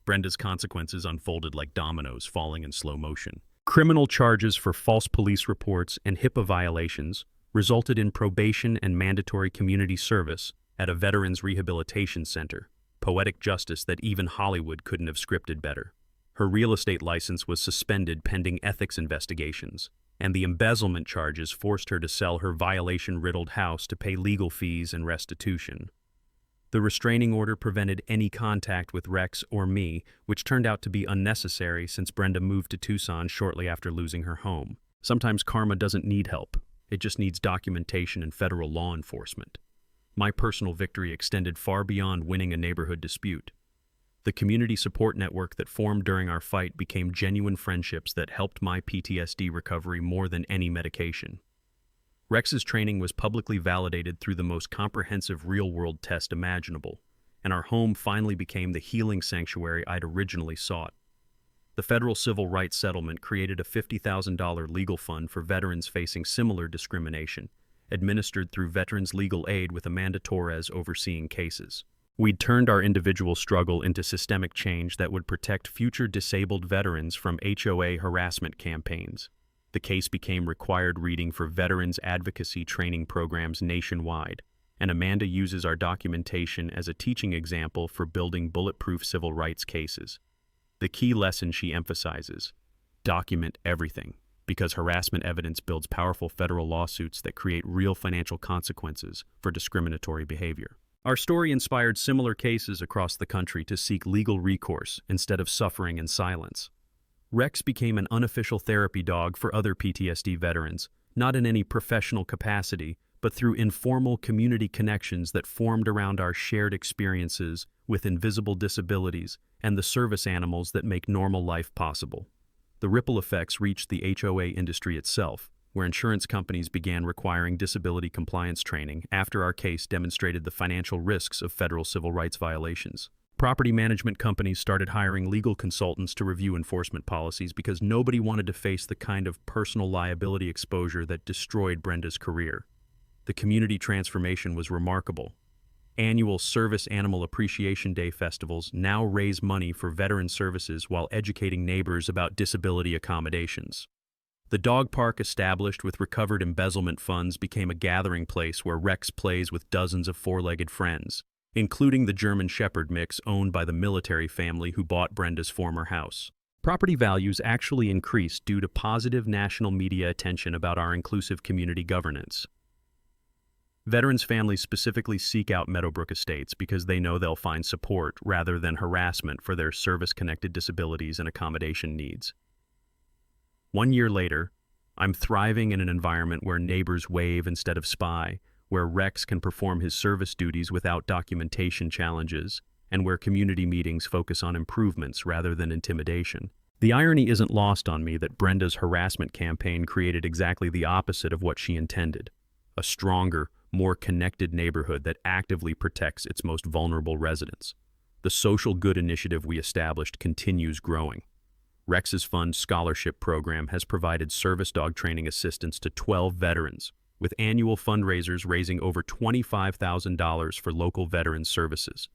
Speaker 1: Brenda's consequences unfolded like dominoes falling in slow motion. Criminal charges for false police reports and HIPAA violations resulted in probation and mandatory community service at a veterans rehabilitation center, poetic justice that even Hollywood couldn't have scripted better. Her real estate license was suspended pending ethics investigations, and the embezzlement charges forced her to sell her violation-riddled house to pay legal fees and restitution. The restraining order prevented any contact with Rex or me, which turned out to be unnecessary since Brenda moved to Tucson shortly after losing her home. Sometimes karma doesn't need help. It just needs documentation and federal law enforcement. My personal victory extended far beyond winning a neighborhood dispute. The community support network that formed during our fight became genuine friendships that helped my PTSD recovery more than any medication. Rex's training was publicly validated through the most comprehensive real-world test imaginable, and our home finally became the healing sanctuary I'd originally sought. The federal civil rights settlement created a $50,000 legal fund for veterans facing similar discrimination, administered through Veterans Legal Aid with Amanda Torres overseeing cases. We'd turned our individual struggle into systemic change that would protect future disabled veterans from HOA harassment campaigns. The case became required reading for veterans advocacy training programs nationwide, and Amanda uses our documentation as a teaching example for building bulletproof civil rights cases. The key lesson she emphasizes: document everything, because harassment evidence builds powerful federal lawsuits that create real financial consequences for discriminatory behavior. Our story inspired similar cases across the country to seek legal recourse instead of suffering in silence. Rex became an unofficial therapy dog for other PTSD veterans, not in any professional capacity, but through informal community connections that formed around our shared experiences with invisible disabilities and the service animals that make normal life possible. The ripple effects reached the HOA industry itself, where insurance companies began requiring disability compliance training after our case demonstrated the financial risks of federal civil rights violations. Property management companies started hiring legal consultants to review enforcement policies because nobody wanted to face the kind of personal liability exposure that destroyed Brenda's career. The community transformation was remarkable. Annual Service Animal Appreciation Day festivals now raise money for veteran services while educating neighbors about disability accommodations. The dog park established with recovered embezzlement funds became a gathering place where Rex plays with dozens of four-legged friends, including the German Shepherd mix owned by the military family who bought Brenda's former house. Property values actually increased due to positive national media attention about our inclusive community governance. Veterans families specifically seek out Meadowbrook Estates because they know they'll find support rather than harassment for their service-connected disabilities and accommodation needs. 1 year later, I'm thriving in an environment where neighbors wave instead of spy, where Rex can perform his service duties without documentation challenges, and where community meetings focus on improvements rather than intimidation. The irony isn't lost on me that Brenda's harassment campaign created exactly the opposite of what she intended: a stronger, more connected neighborhood that actively protects its most vulnerable residents. The social good initiative we established continues growing. Rex's Fund Scholarship Program has provided service dog training assistance to 12 veterans, with annual fundraisers raising over $25,000 for local veteran services.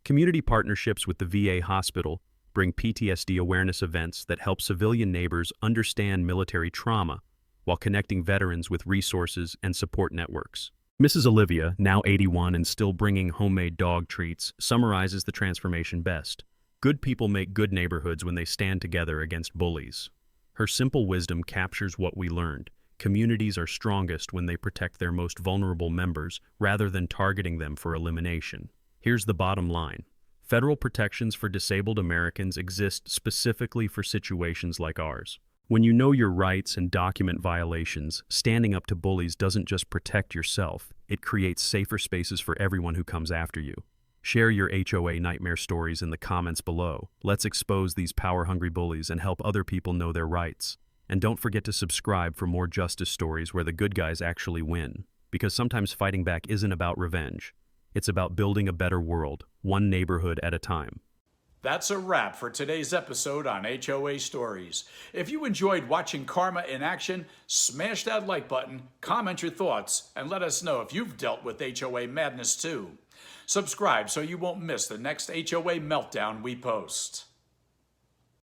Speaker 1: Community partnerships with the VA hospital bring PTSD awareness events that help civilian neighbors understand military trauma while connecting veterans with resources and support networks. Mrs. Olivia, now 81 and still bringing homemade dog treats, summarizes the transformation best. Good people make good neighborhoods when they stand together against bullies. Her simple wisdom captures what we learned. Communities are strongest when they protect their most vulnerable members rather than targeting them for elimination. Here's the bottom line. Federal protections for disabled Americans exist specifically for situations like ours. When you know your rights and document violations, standing up to bullies doesn't just protect yourself, it creates safer spaces for everyone who comes after you. Share your HOA nightmare stories in the comments below. Let's expose these power-hungry bullies and help other people know their rights. And don't forget to subscribe for more justice stories where the good guys actually win. Because sometimes fighting back isn't about revenge. It's about building a better world, one neighborhood at a time.
Speaker 2: That's a wrap for today's episode on HOA Stories. If you enjoyed watching Karma in action, smash that like button, comment your thoughts, and let us know if you've dealt with HOA madness too. Subscribe so you won't miss the next HOA meltdown we post.